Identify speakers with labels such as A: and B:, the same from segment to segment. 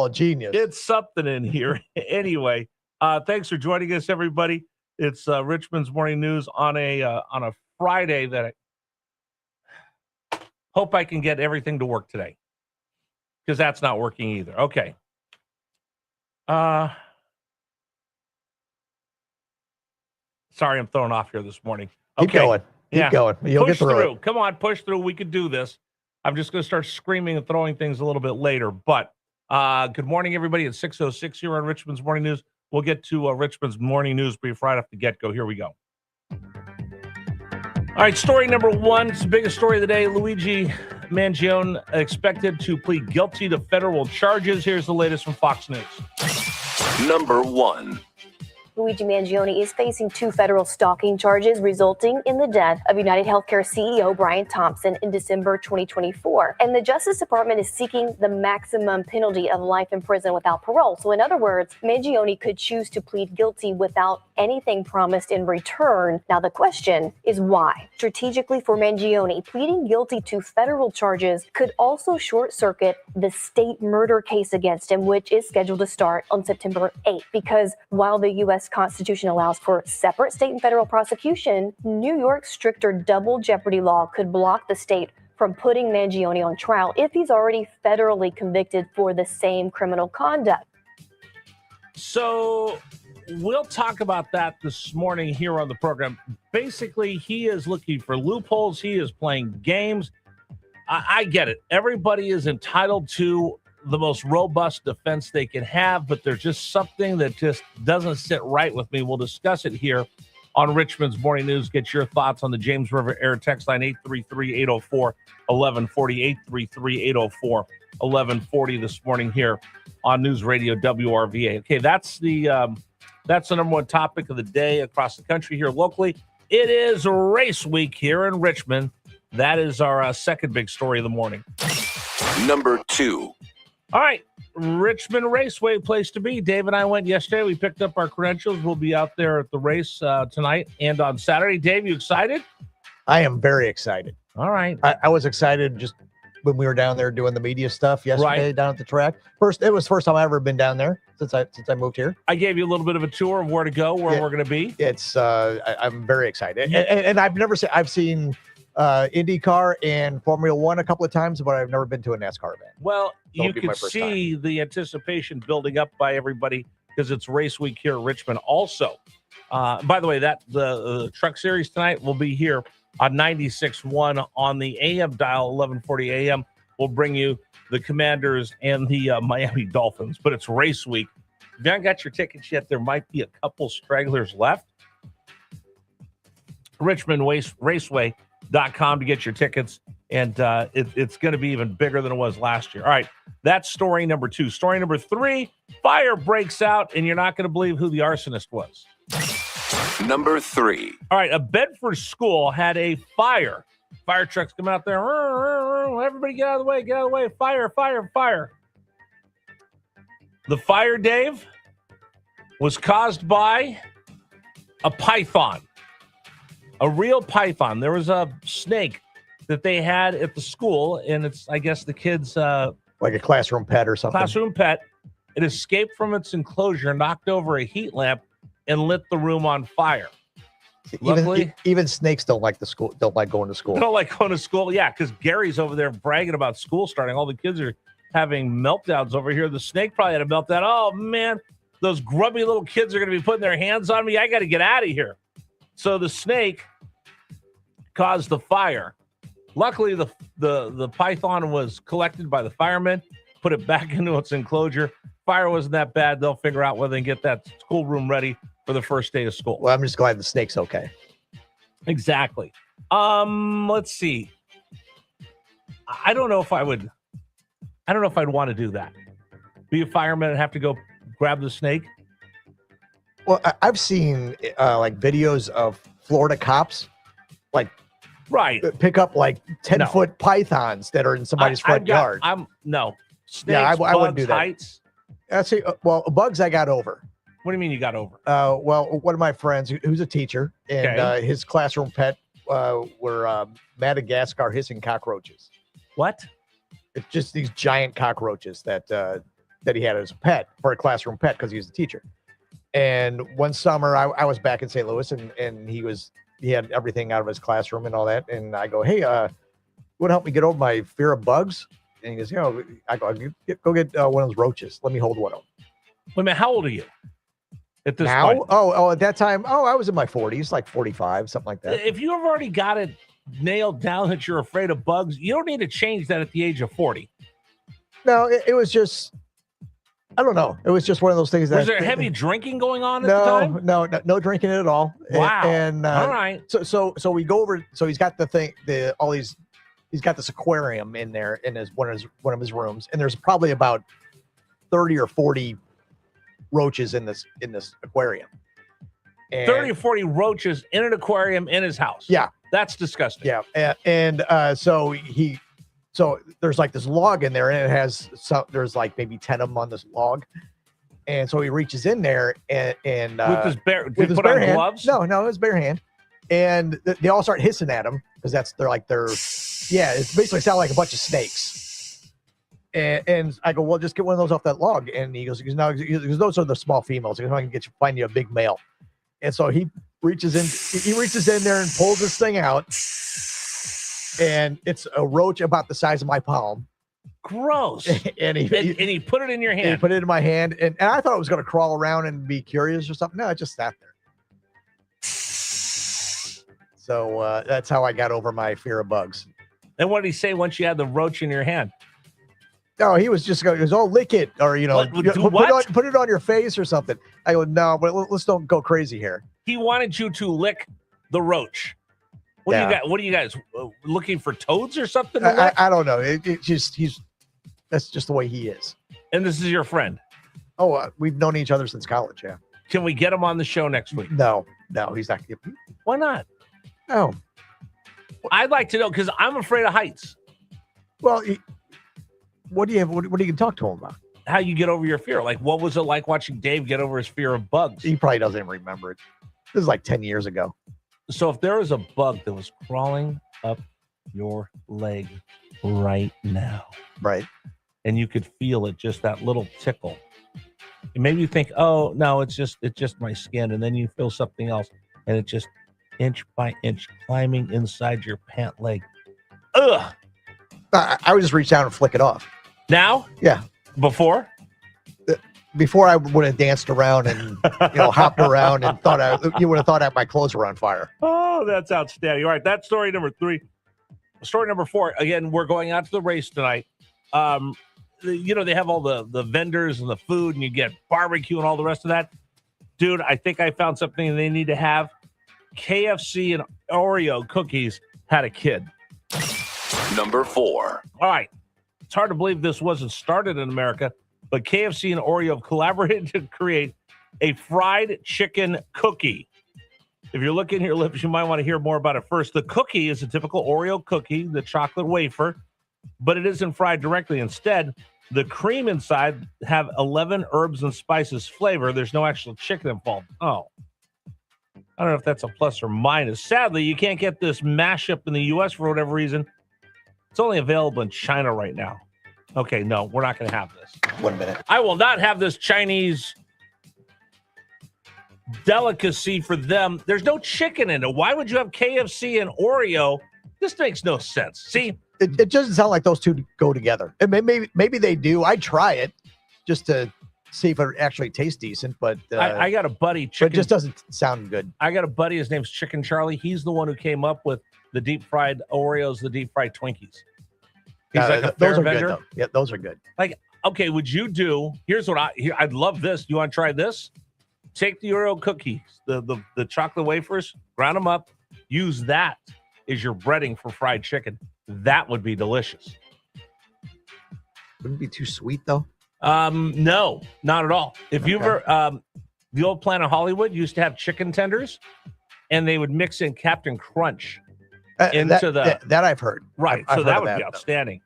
A: Oh, genius.
B: It's something in here. Anyway, thanks for joining us, everybody. It's Richmond's Morning News on a Friday that I hope I can get everything to work today, because that's not working either. Okay. Sorry, I'm thrown off here this morning.
A: Keep going. Keep going. You'll
B: push
A: get through it.
B: Come on, push through. We could do this. I'm just going to start screaming and throwing things a little bit later. But good morning, everybody. It's 6:06 here on Richmond's Morning News. We'll get to Richmond's Morning News brief right off the get-go. Here we go. All right, story number one. It's the biggest story of the day. Luigi Mangione expected to plead guilty to federal charges. Here's the latest from Fox News.
C: Number one.
D: Luigi Mangione is facing 2 federal stalking charges resulting in the death of United Healthcare CEO Brian Thompson in December 2024. And the Justice Department is seeking the maximum penalty of life in prison without parole. So in other words, Mangione could choose to plead guilty without anything promised in return. Now the question is why? Strategically for Mangione, pleading guilty to federal charges could also short-circuit the state murder case against him, which is scheduled to start on September 8th. Because while the U.S. Constitution allows for separate state and federal prosecution, New York's stricter double jeopardy law could block the state from putting Mangione on trial if he's already federally convicted for the same criminal conduct.
B: So we'll talk about that this morning here on the program. Basically, he is looking for loopholes. He is playing games. I get it. Everybody is entitled to the most robust defense they can have, but there's just something that just doesn't sit right with me. We'll discuss it here on Richmond's Morning News. Get your thoughts on the James River Air text line 833-804-1140, 833-804-1140 this morning here on News Radio WRVA. Okay, that's the number one topic of the day across the country. Here locally, it is race week here in Richmond. That is our second big story of the morning.
C: Number two.
B: All right, Richmond Raceway, place to be. Dave and I went yesterday. We picked up our credentials. We'll be out there at the race tonight and on Saturday. Dave, you excited?
A: I am very excited.
B: All right.
A: I was excited just when we were down there doing the media stuff yesterday down at the track. It was the first time I've ever been down there since I moved here.
B: I gave you a little bit of a tour of where to go, where we're going to be.
A: It's I'm very excited, and I've seen IndyCar and Formula One a couple of times, but I've never been to a NASCAR event.
B: Well, you can see the anticipation building up by everybody because it's race week here at Richmond. Also, by the way, that the Truck Series tonight will be here on 96.1 on the AM dial, 1140 AM. We'll bring you the Commanders and the Miami Dolphins, but it's race week. If you haven't got your tickets yet, there might be a couple stragglers left. Richmond Raceway.com to get your tickets, and it's going to be even bigger than it was last year. All right, that's story number two. Story number three, fire breaks out, and you're not going to believe who the arsonist was.
C: Number three.
B: All right, a Bedford school had a fire. Fire trucks come out there. Everybody get out of the way, get out of the way. Fire, fire, fire. The fire, Dave, was caused by a python. A real python. There was a snake that they had at the school, and it's, I guess, the kids'
A: like a classroom pet or something.
B: Classroom pet. It escaped from its enclosure, knocked over a heat lamp, and lit the room on fire. Luckily,
A: even snakes don't like going to school.
B: Don't like going to school. Yeah, because Gary's over there bragging about school starting. All the kids are having meltdowns over here. The snake probably had a meltdown. Oh man, those grubby little kids are going to be putting their hands on me. I got to get out of here. So the snake caused the fire. Luckily, the python was collected by the firemen, put it back into its enclosure. Fire wasn't that bad. They'll figure out whether they can get that schoolroom ready for the first day of school.
A: Well, I'm just glad the snake's okay.
B: Exactly. Let's see. I don't know if I'd want to do that. Be a fireman and have to go grab the snake.
A: Well, I've seen like videos of Florida cops, like pick up like 10-foot pythons that are in somebody's front yard.
B: Snakes,
A: I wouldn't do that.
B: Heights.
A: Actually, well, bugs I got over.
B: What do you mean you got over?
A: Well, one of my friends who's a teacher, and his classroom pet were Madagascar hissing cockroaches.
B: What?
A: It's just these giant cockroaches that that he had as a pet, for a classroom pet, because he was a teacher. And one summer I was back in St. Louis, and he had everything out of his classroom and all that. And I go, hey, would help me get over my fear of bugs? And he goes, I go, go get one of those roaches. Let me hold one of them.
B: Wait a minute, how old are you at this
A: now?
B: point?
A: Oh, at that time, I was in my 40s, like 45, something like that.
B: If you have already got it nailed down that you're afraid of bugs, you don't need to change that at the age of 40.
A: No, it was just, I don't know. It was just one of those things that.
B: Was there heavy drinking going on at the time?
A: No drinking at all.
B: Wow.
A: And
B: all right.
A: So we go over. So he's got he's got this aquarium in there in one of his rooms, and there's probably about 30 or 40 roaches in this aquarium. And
B: 30 or 40 roaches in an aquarium in his house.
A: Yeah.
B: That's disgusting.
A: Yeah. And so there's like this log in there, and it has there's like maybe 10 of them on this log. And so he reaches in there and
B: with his bare
A: hand.
B: Gloves?
A: No, his bare hand. And they all start hissing at him because they're it's basically sound like a bunch of snakes. And I go, well, just get one of those off that log. And he goes, no, those are the small females. I can find you a big male. And so he reaches in there and pulls this thing out. And it's a roach about the size of my palm.
B: Gross.
A: And he
B: put it in your hand.
A: And he put it in my hand. And I thought it was going to crawl around and be curious or something. No, it just sat there. So that's how I got over my fear of bugs.
B: And what did he say once you had the roach in your hand?
A: No, he was just going, lick it, or, put it on your face or something. I go, no, but let's don't go crazy here.
B: He wanted you to lick the roach. What do you guys looking for toads or something?
A: I don't know. That's just the way he is.
B: And this is your friend?
A: Oh, we've known each other since college. Yeah.
B: Can we get him on the show next week?
A: No, he's not.
B: Why not?
A: Oh,
B: I'd like to know, because I'm afraid of heights.
A: Well, what do you can talk to him about?
B: How you get over your fear? Like, what was it like watching Dave get over his fear of bugs?
A: He probably doesn't even remember it. This is like 10 years ago.
B: So if there was a bug that was crawling up your leg right now,
A: right,
B: and you could feel it, just that little tickle, it made you think, oh no, it's just my skin, and then you feel something else, and it just inch by inch climbing inside your pant leg. Ugh.
A: I would just reach down and flick it off.
B: Now?
A: Yeah.
B: Before
A: I would have danced around and hopped around and you would have thought my clothes were on fire.
B: Oh, that's outstanding. All right, that's story number 3. Story number 4. Again, we're going out to the race tonight. They have all the vendors and the food, and you get barbecue and all the rest of that. Dude, I think I found something they need to have. KFC and Oreo cookies had a kid.
C: Number 4.
B: All right. It's hard to believe this wasn't started in America, but KFC and Oreo have collaborated to create a fried chicken cookie. If you're licking your lips, you might want to hear more about it first. The cookie is a typical Oreo cookie, the chocolate wafer, but it isn't fried directly. Instead, the cream inside have 11 herbs and spices flavor. There's no actual chicken involved. Oh. I don't know if that's a plus or minus. Sadly, you can't get this mashup in the U.S. for whatever reason. It's only available in China right now. Okay, no, we're not going to have this.
A: 1 minute.
B: I will not have this Chinese delicacy for them. There's no chicken in it. Why would you have KFC and Oreo? This makes no sense. See?
A: It doesn't sound like those two go together. And maybe they do. I'd try it just to see if it actually tastes decent, but
B: I got a buddy.
A: But it just doesn't sound good.
B: I got a buddy. His name's Chicken Charlie. He's the one who came up with the deep fried Oreos, the deep fried Twinkies. He's like a fair
A: those are
B: vendor.
A: good, though. Yeah, those are good.
B: Like, okay, would you do? Here's what I'd love this. You want to try this? Take the Oreo cookies, the chocolate wafers, ground them up. Use that as your breading for fried chicken. That would be delicious.
A: Wouldn't it be too sweet though?
B: No, not at all. If you ever, the old Planet Hollywood used to have chicken tenders, and they would mix in Captain Crunch into
A: that I've heard.
B: Right,
A: I've
B: so that
A: heard
B: would be outstanding.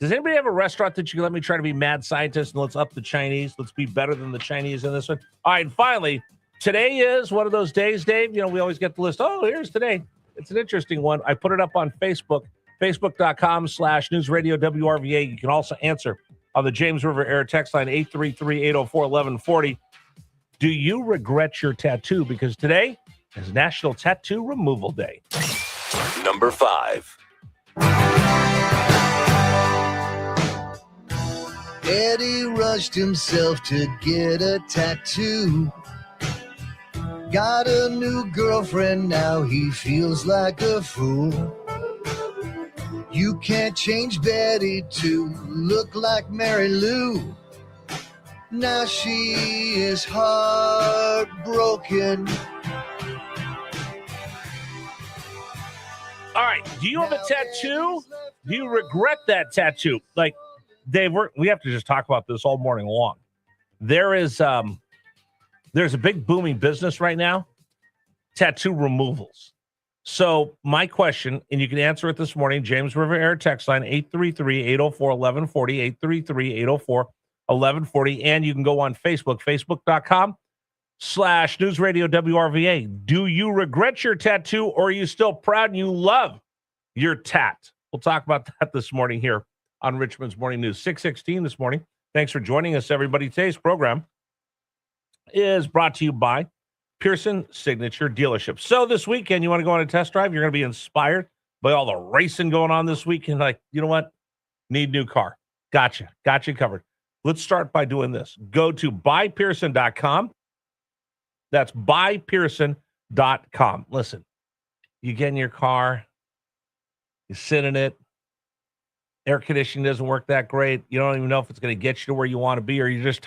B: Does anybody have a restaurant that you can let me try to be mad scientist and let's up the Chinese? Let's be better than the Chinese in this one. All right, and finally, today is one of those days, Dave. We always get the list. Oh, here's today. It's an interesting one. I put it up on Facebook, facebook.com/newsradio WRVA. You can also answer on the James River Air text line 833-804-1140. Do you regret your tattoo? Because today is National Tattoo Removal Day.
C: Number 5.
E: Eddie rushed himself to get a tattoo. Got a new girlfriend, now he feels like a fool. You can't change Betty to look like Mary Lou. Now she is heartbroken.
B: All right. Do you have a tattoo? Do you regret that tattoo? Like, Dave, we have to just talk about this all morning long. There's a big booming business right now, tattoo removals. So my question, and you can answer it this morning, James River Air text line 833-804-1140, 833-804-1140, and you can go on Facebook, facebook.com/News Radio WRVA. Do you regret your tattoo, or are you still proud and you love your tat? We'll talk about that this morning here on Richmond's Morning News. 6:16 this morning. Thanks for joining us, everybody. Today's program is brought to you by Pearson Signature Dealership. So this weekend, you want to go on a test drive? You're going to be inspired by all the racing going on this weekend. Like, you know what? Need new car. Gotcha. Got you covered. Let's start by doing this. Go to buypearson.com. That's buypearson.com. Listen, you get in your car, you sit in it, air conditioning doesn't work that great. You don't even know if it's going to get you to where you want to be, or you're just tired.